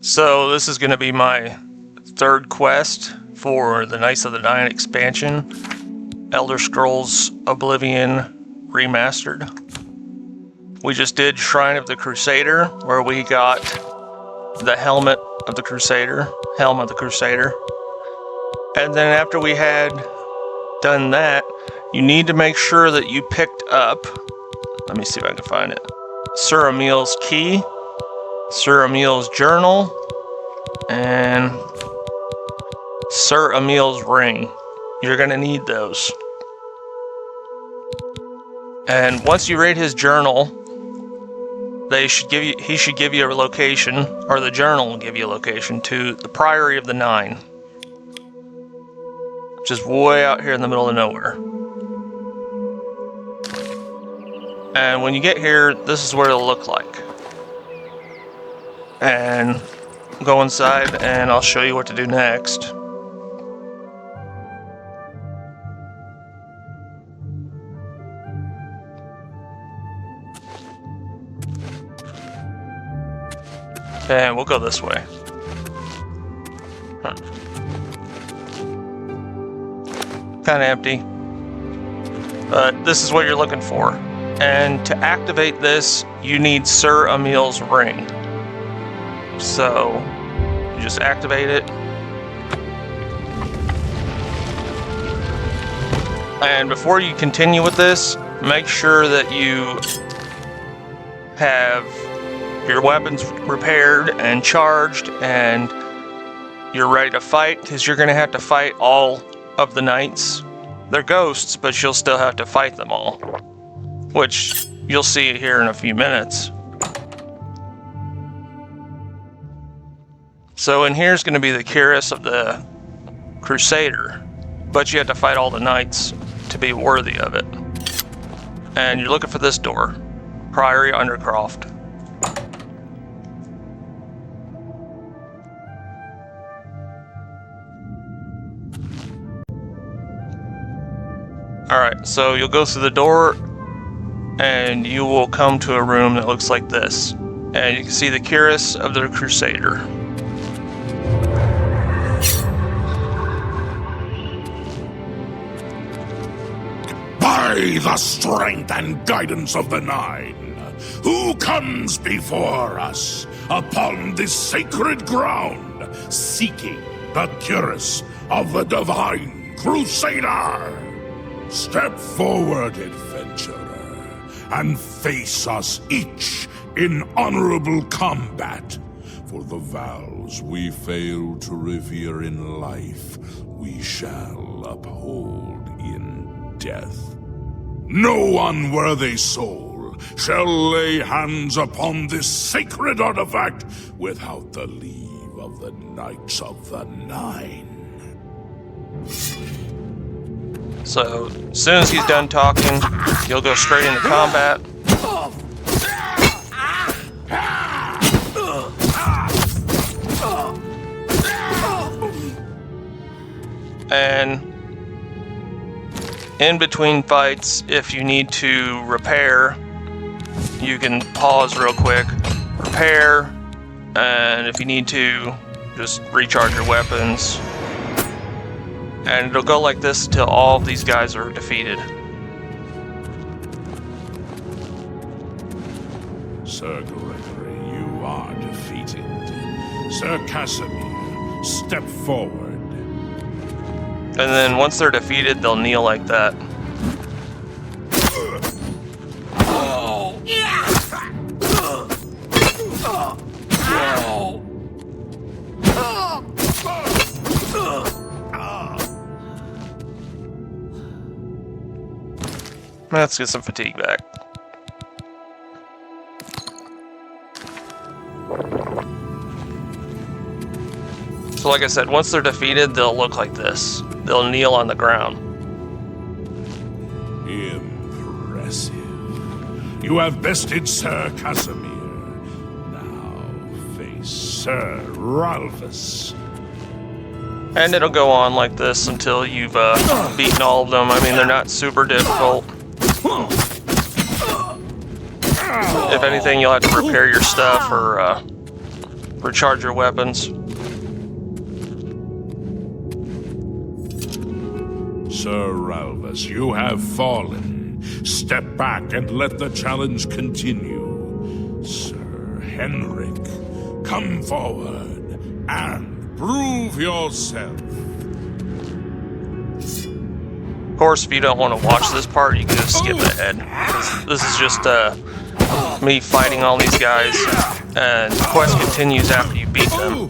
So this is going to be my third quest for the Knights of the Nine expansion, Elder Scrolls Oblivion Remastered. We just did Shrine of the Crusader, where we got the Helmet of the Crusader, Helm of the Crusader. And then after we had done that, you need to make sure that you picked up, let me see if I can find it, Sir Amiel's key, Sir Amiel's journal, and Sir Amiel's ring. You're gonna need those. And once you raid his journal, he should give you a location, or the journal will give you a location to the Priory of the Nine, which is way out here in the middle of nowhere. And when you get here, this is what it'll look like. And go inside and I'll show you what to do next. And we'll go this way. Kind of empty. But this is what you're looking for. And to activate this, you need Sir Amiel's ring. So, you just activate it. And before you continue with this, make sure that you have your weapons repaired and charged and you're ready to fight, because you're going to have to fight all of the knights. They're ghosts, but you'll still have to fight them all, which you'll see here in a few minutes. So in here's going to be the cuirass of the Crusader, but you have to fight all the knights to be worthy of it. And you're looking for this door, Priory Undercroft. Alright, so you'll go through the door and you will come to a room that looks like this. And you can see the cuirass of the Crusader. By the strength and guidance of the Nine, who comes before us upon this sacred ground, seeking the cuirass of the divine Crusader? Step forward, adventurer, and face us each in honorable combat. For the vows we fail to revere in life, we shall uphold in death. No unworthy soul shall lay hands upon this sacred artifact without the leave of the Knights of the Nine. So, as soon as he's done talking, you'll go straight into combat. And in between fights, if you need to repair, you can pause real quick, repair, and if you need to, just recharge your weapons. And it'll go like this until all of these guys are defeated. Sir Gregory, you are defeated. Sir Casimir, step forward. And then once they're defeated, they'll kneel like that. Let's get some fatigue back. So like I said, once they're defeated, they'll look like this. They'll kneel on the ground. Impressive. You have bested Sir Casimir. Now face Sir Ralphus. And it'll go on like this until you've beaten all of them. I mean, they're not super difficult. If anything, you'll have to repair your stuff or recharge your weapons. Sir Ralvus, you have fallen. Step back and let the challenge continue. Sir Henrik, come forward and prove yourself. Of course, if you don't want to watch this part, you can just skip ahead. This is just me fighting all these guys, and the quest continues after you beat them.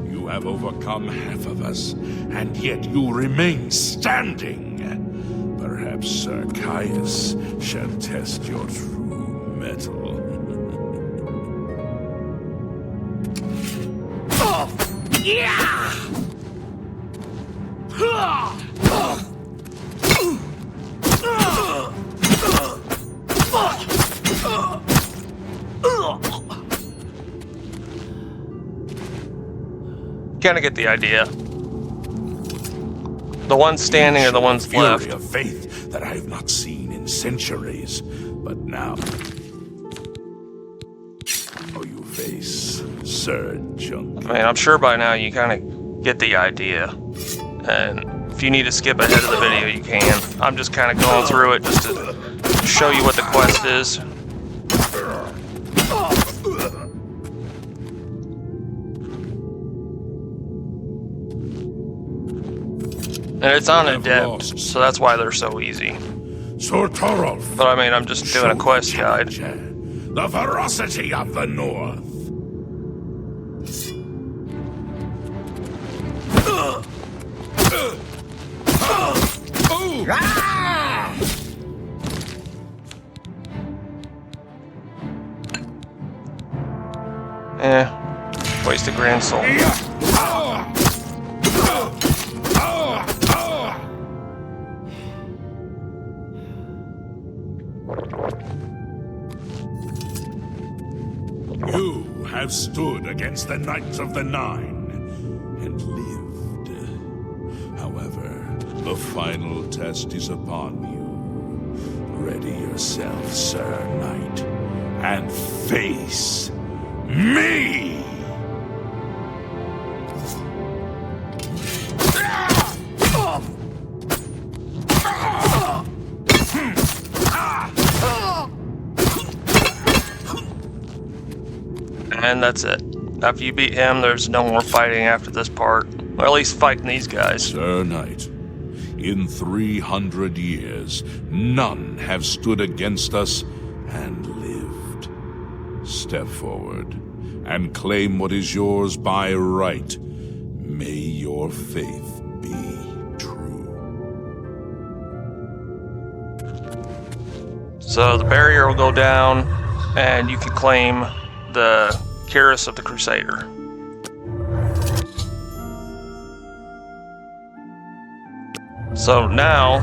You have overcome half of us, and yet you remain standing. Perhaps Sir Caius shall test your true mettle. Kind of get the idea. The ones standing are the ones Fury left. of faith that I have not seen in centuries, but now. Oh, you face Sir Junk. I mean, I'm sure by now you kind of get the idea. And if you need to skip ahead of the video, you can. I'm just kind of going through it just to show you what the quest is. And it's on adept, so that's why they're so easy. Sir Torolf. But I mean, I'm just doing a quest guide. The ferocity of the North. Waste a grand soul. You have stood against the Knights of the Nine and lived. However, the final test is upon you. Ready yourself, Sir Knight, and face me! And that's it. After you beat him, there's no more fighting after this part. Or at least fighting these guys. Sir Knight, in 300 years, none have stood against us and lived. Step forward and claim what is yours by right. May your faith be true. So the barrier will go down, and you can claim the cuirass of the Crusader. So now,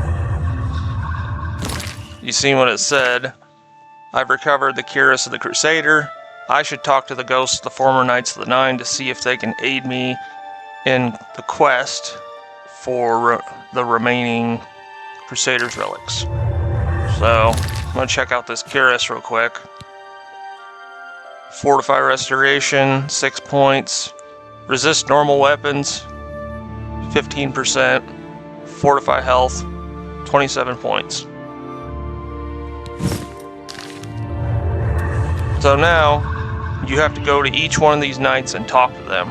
you see what it said. I've recovered the cuirass of the Crusader. I should talk to the ghosts of the former Knights of the Nine to see if they can aid me in the quest for the remaining Crusader's relics. So, I'm going to check out this cuirass real quick. Fortify Restoration, 6 points. Resist normal weapons, 15%. Fortify Health, 27 points. So now, you have to go to each one of these knights and talk to them.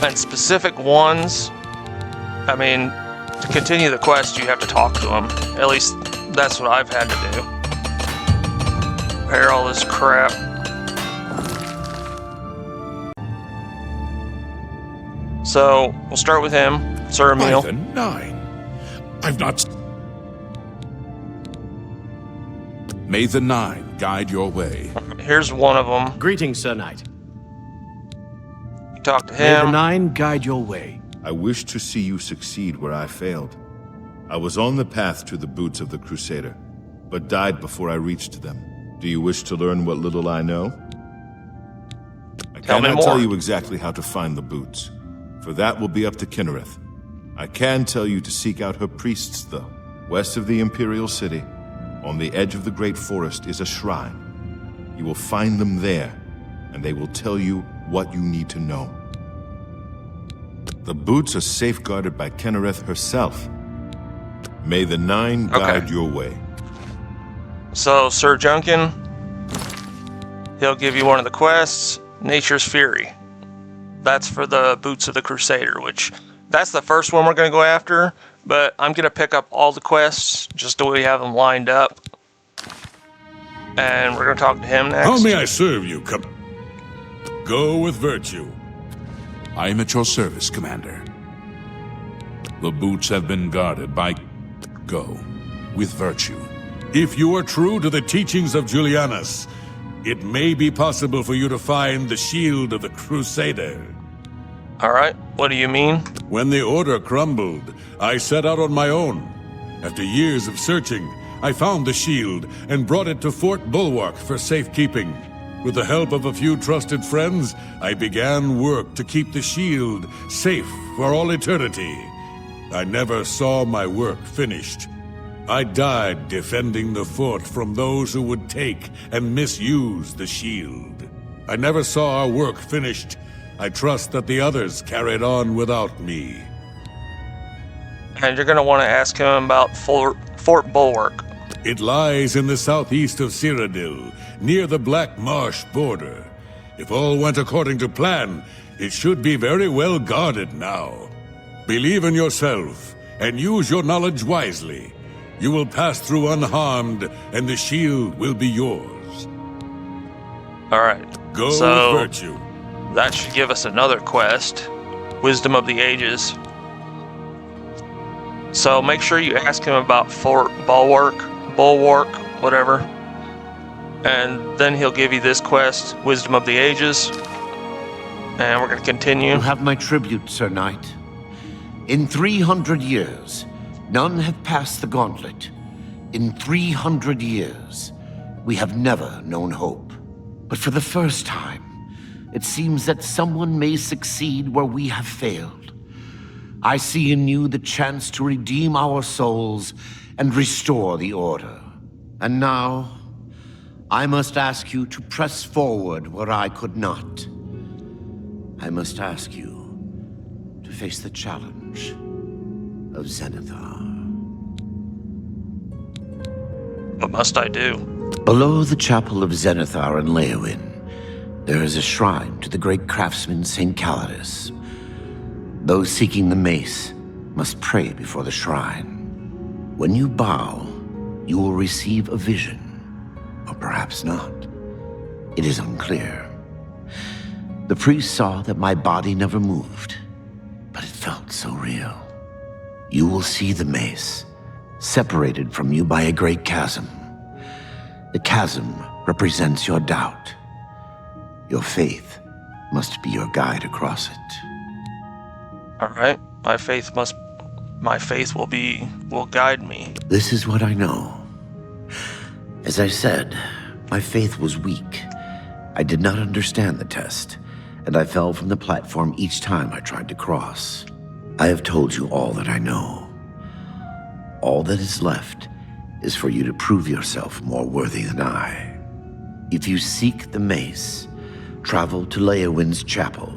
And specific ones, I mean, to continue the quest, you have to talk to them. At least, that's what I've had to do. Repair all this crap. So, we'll start with him, Sir Amiel. By the Nine, I've not. May the Nine guide your way. Here's one of them. Greetings, Sir Knight. You talk to May the him. Nine guide your way. I wish to see you succeed where I failed. I was on the path to the boots of the Crusader, but died before I reached them. Do you wish to learn what little I know? I Tell me cannot more. tell you exactly how to find the boots, for that will be up to Kynareth. I can tell you to seek out her priests, though. West of the Imperial City, on the edge of the Great Forest, is a shrine. You will find them there, and they will tell you what you need to know. The boots are safeguarded by Kynareth herself. May the Nine guide your way. So, Sir Junkin, he'll give you one of the quests, Nature's Fury. That's for the Boots of the Crusader, which, that's the first one we're going to go after, but I'm going to pick up all the quests, just the way we have them lined up. And we're going to talk to him next. How may I serve you, Go with virtue. I am at your service, Commander. The boots have been guarded by... Go with virtue. If you are true to the teachings of Julianus, it may be possible for you to find the shield of the Crusader. Alright, what do you mean? When the Order crumbled, I set out on my own. After years of searching, I found the shield and brought it to Fort Bulwark for safekeeping. With the help of a few trusted friends, I began work to keep the shield safe for all eternity. I never saw my work finished. I died defending the fort from those who would take and misuse the shield. I never saw our work finished. I trust that the others carried on without me. And you're going to want to ask him about Fort Bulwark. It lies in the southeast of Cyrodiil, near the Black Marsh border. If all went according to plan, it should be very well guarded now. Believe in yourself, and use your knowledge wisely. You will pass through unharmed, and the shield will be yours. Alright, Go so with virtue. that should give us another quest, Wisdom of the Ages. So make sure you ask him about Fort Bulwark, whatever. And then he'll give you this quest, Wisdom of the Ages. And we're going to continue. You have my tribute, Sir Knight. In 300 years, none have passed the gauntlet. In 300 years, we have never known hope. But for the first time, it seems that someone may succeed where we have failed. I see in you the chance to redeem our souls and restore the Order. And now, I must ask you to press forward where I could not. I must ask you to face the challenge of Zenithar. What must I do? Below the chapel of Zenithar in Leowyn, there is a shrine to the great craftsman St. Calidus. Those seeking the mace must pray before the shrine. When you bow, you will receive a vision, or perhaps not. It is unclear. The priest saw that my body never moved, but it felt so real. You will see the mace, separated from you by a great chasm. The chasm represents your doubt. Your faith must be your guide across it. Alright, my faith will guide me. This is what I know. As I said, my faith was weak. I did not understand the test, and I fell from the platform each time I tried to cross. I have told you all that I know. All that is left is for you to prove yourself more worthy than I. If you seek the mace, travel to Leowyn's chapel,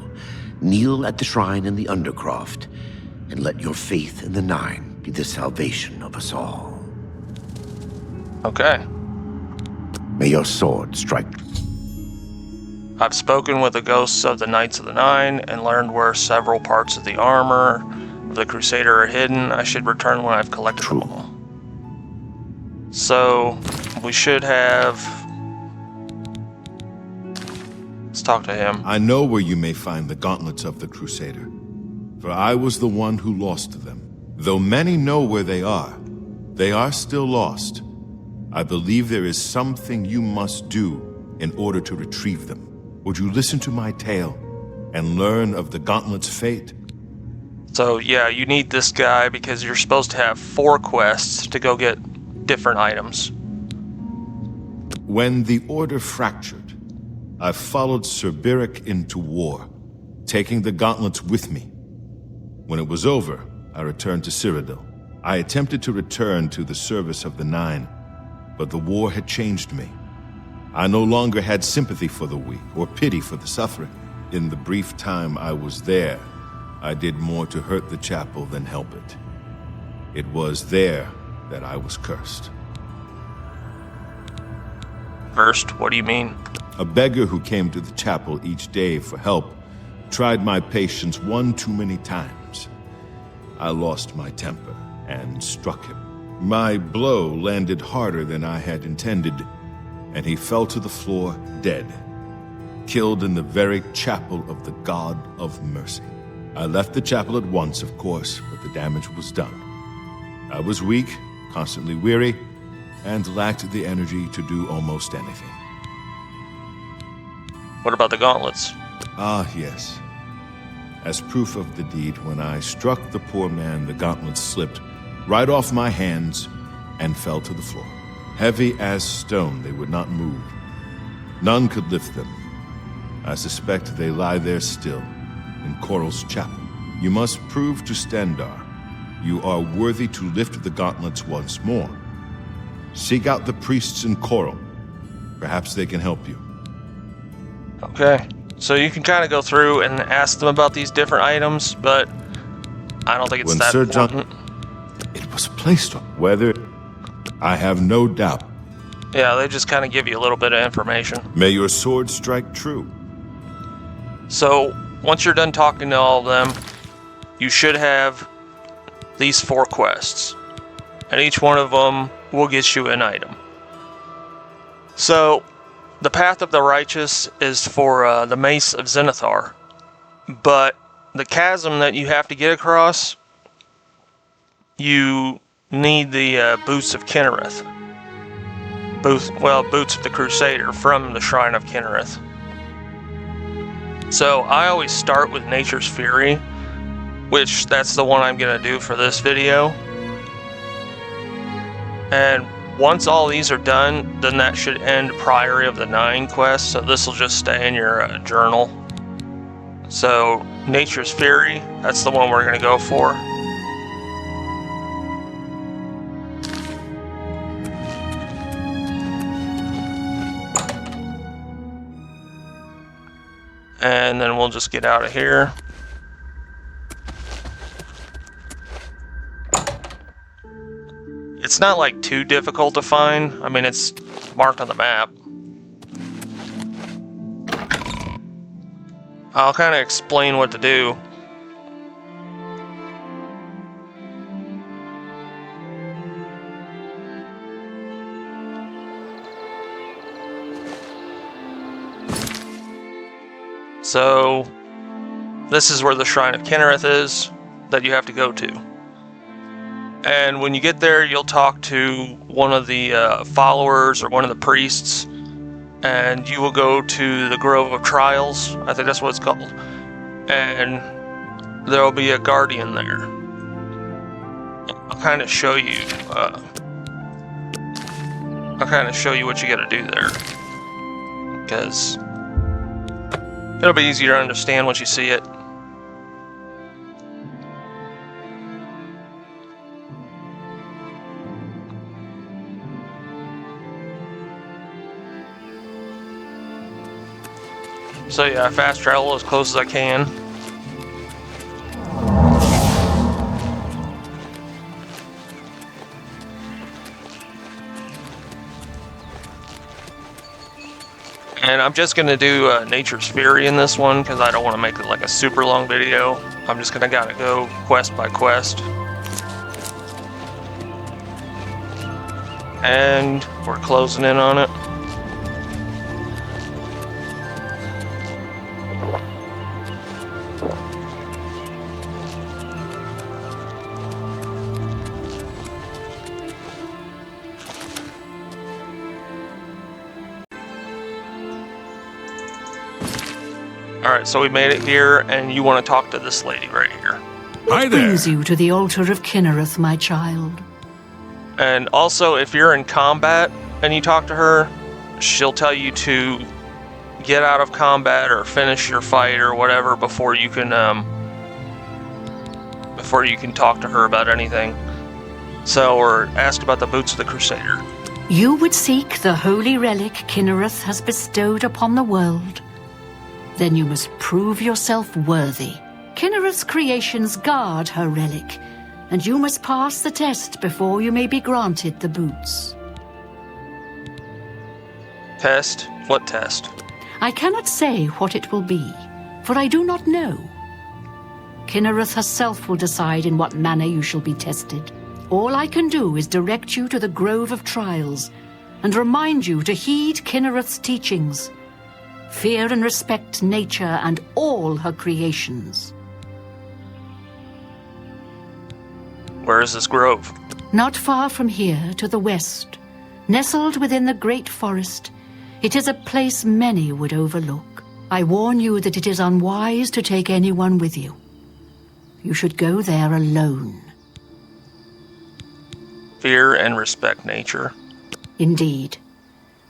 kneel at the shrine in the Undercroft, and let your faith in the Nine be the salvation of us all. Okay. May your sword strike. I've spoken with the ghosts of the Knights of the Nine and learned where several parts of the armor of the Crusader are hidden. I should return when I've collected them all. So, we should have... Let's talk to him. I know where you may find the gauntlets of the Crusader, for I was the one who lost them. Though many know where they are still lost. I believe there is something you must do in order to retrieve them. Would you listen to my tale and learn of the gauntlet's fate? So, yeah, you need this guy because you're supposed to have 4 quests to go get different items. When the Order fractured, I followed Sir Beric into war, taking the gauntlets with me. When it was over, I returned to Cyrodiil. I attempted to return to the service of the Nine, but the war had changed me. I no longer had sympathy for the weak or pity for the suffering. In the brief time I was there, I did more to hurt the chapel than help it. It was there that I was cursed. Cursed? What do you mean? A beggar who came to the chapel each day for help tried my patience one too many times. I lost my temper and struck him. My blow landed harder than I had intended, and he fell to the floor dead, killed in the very chapel of the God of Mercy. I left the chapel at once, of course, but the damage was done. I was weak, constantly weary, and lacked the energy to do almost anything. What about the gauntlets? Ah, yes. As proof of the deed, when I struck the poor man, the gauntlets slipped right off my hands and fell to the floor. Heavy as stone, they would not move. None could lift them. I suspect they lie there still, in Coral's chapel. You must prove to Stendarr you are worthy to lift the gauntlets once more. Seek out the priests in Coral. Perhaps they can help you. Okay. So you can kind of go through and ask them about these different items, but I don't think it's When that Sir important. It was placed on whether. I have no doubt. Yeah, they just kind of give you a little bit of information. May your sword strike true. So once you're done talking to all of them, you should have these 4 quests, and each one of them will get you an item. So the Path of the Righteous is for the Mace of Zenithar, but the chasm that you have to get across, you need the Boots of Kynareth. Boots of the Crusader from the Shrine of Kynareth. So I always start with Nature's Fury, which that's the one I'm going to do for this video. And once all these are done, then that should end Priory of the Nine quest, so this will just stay in your journal. So Nature's Fury, that's the one we're going to go for. And then we'll just get out of here. It's not like too difficult to find. I mean, it's marked on the map. I'll kind of explain what to do. So, this is where the Shrine of Kynareth is that you have to go to. And when you get there, you'll talk to one of the followers or one of the priests, and you will go to the Grove of Trials. I think that's what it's called. And there will be a guardian there. I'll kind of show you. What you got to do there, because it'll be easier to understand once you see it. So yeah, I fast travel as close as I can. And I'm just going to do Nature's Fury in this one, because I don't want to make it like a super long video. I'm just going to gotta go quest by quest. And we're closing in on it. Alright, so we made it here, and you want to talk to this lady right here. Hi What there. brings you to the altar of Kynareth, my child? And also, if you're in combat and you talk to her, she'll tell you to get out of combat or finish your fight or whatever before you can talk to her about anything. So, or ask about the boots of the Crusader. You would seek the holy relic Kynareth has bestowed upon the world. Then you must prove yourself worthy. Kynareth's creations guard her relic, and you must pass the test before you may be granted the boots. Test? What test? I cannot say what it will be, for I do not know. Kynareth herself will decide in what manner you shall be tested. All I can do is direct you to the Grove of Trials, and remind you to heed Kynareth's teachings. Fear and respect nature and all her creations. Where is this grove? Not far from here, to the west, nestled within the great forest, it is a place many would overlook. I warn you that it is unwise to take anyone with you. You should go there alone. Fear and respect nature. Indeed.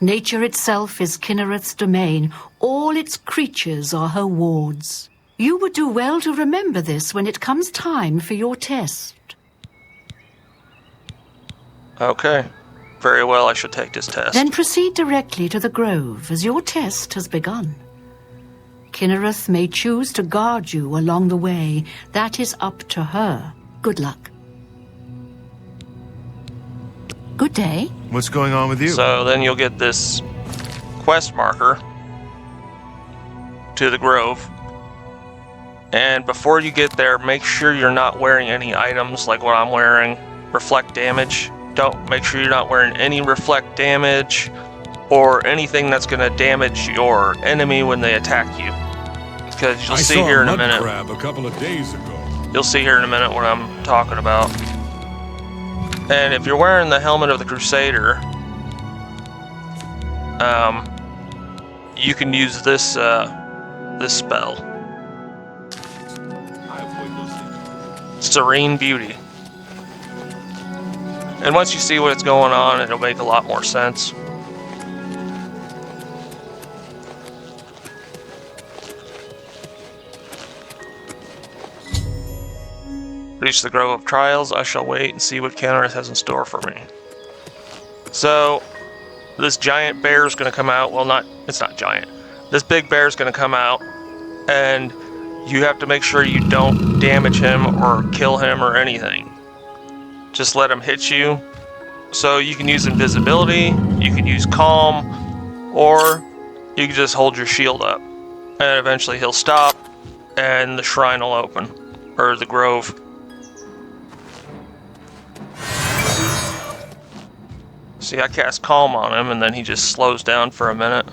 Nature itself is Kynareth's domain. All its creatures are her wards. You would do well to remember this when it comes time for your test. Okay. Very well, I should take this test. Then proceed directly to the grove, as your test has begun. Kynareth may choose to guard you along the way. That is up to her. Good luck. Good day. What's going on with you? So then you'll get this quest marker to the grove. And before you get there, make sure you're not wearing any items like what I'm wearing. Reflect damage. Don't make sure you're not wearing any reflect damage or anything that's going to damage your enemy when they attack you. Because you'll see here in a minute. Crab a couple of days ago. You'll see here in a minute what I'm talking about. And if you're wearing the helmet of the Crusader, you can use this this spell. Serene Beauty. And once you see what's going on, it'll make a lot more sense. Reach the Grove of Trials. I shall wait and see what Kynareth has in store for me. So, this giant bear is going to come out. Well, it's not giant. This big bear is going to come out, and you have to make sure you don't damage him or kill him or anything. Just let him hit you. So you can use invisibility, you can use calm, or you can just hold your shield up. And eventually he'll stop, and the shrine will open. Or the grove. See, I cast calm on him, and then he just slows down for a minute.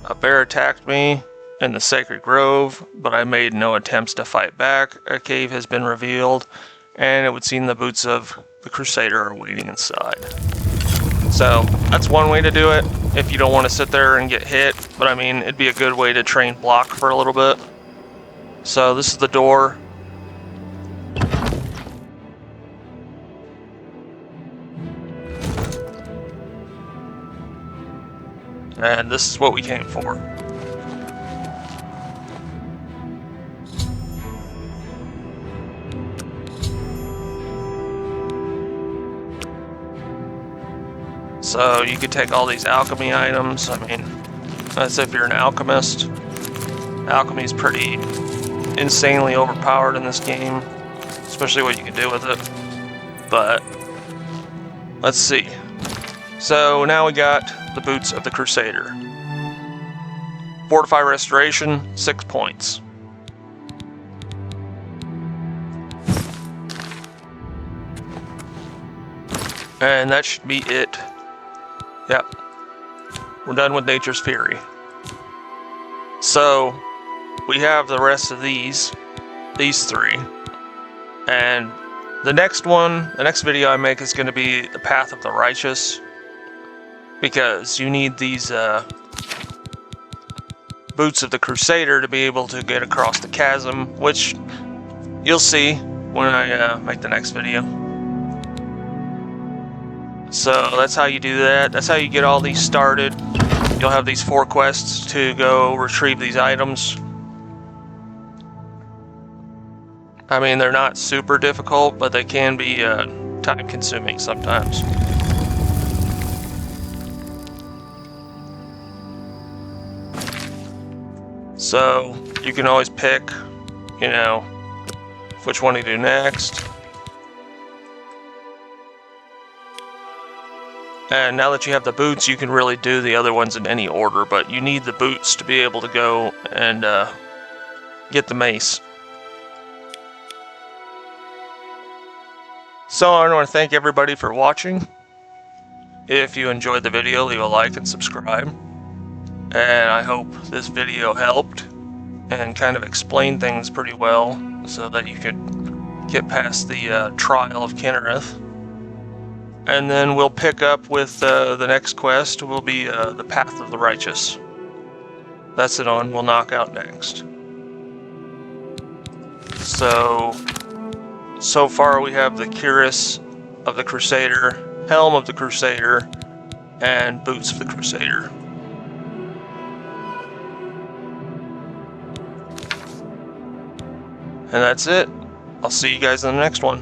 A bear attacked me in the sacred grove, but I made no attempts to fight back. A cave has been revealed, and it would seem the boots of the Crusader are waiting inside. So, that's one way to do it, if you don't want to sit there and get hit, but I mean, it'd be a good way to train block for a little bit. So, this is the door. And this is what we came for. So you could take all these alchemy items. I mean, that's if you're an alchemist. Alchemy is pretty insanely overpowered in this game, especially what you can do with it. But let's see. So now we got the boots of the Crusader. Fortify Restoration, 6 points. And that should be it. Yep. We're done with Nature's Fury. So, we have the rest of these 3. And the next video I make is going to be the Path of the Righteous. Because you need these boots of the Crusader to be able to get across the chasm, which You'll see when I make the next video. So that's how you do that. That's how you get all these started. You'll have these 4 quests to go retrieve these items. I mean, they're not super difficult, but they can be time consuming sometimes. So you can always pick, you know, which one to do next. And now that you have the boots, you can really do the other ones in any order, but you need the boots to be able to go and get the mace. So I want to thank everybody for watching. If you enjoyed the video, leave a like and subscribe. And I hope this video helped and kind of explained things pretty well so that you could get past the trial of Kynareth. And then we'll pick up with the next quest will be the Path of the Righteous. That's the one we'll knock out next. So far we have the cuirass of the Crusader, helm of the Crusader, and boots of the Crusader. And that's it. I'll see you guys in the next one.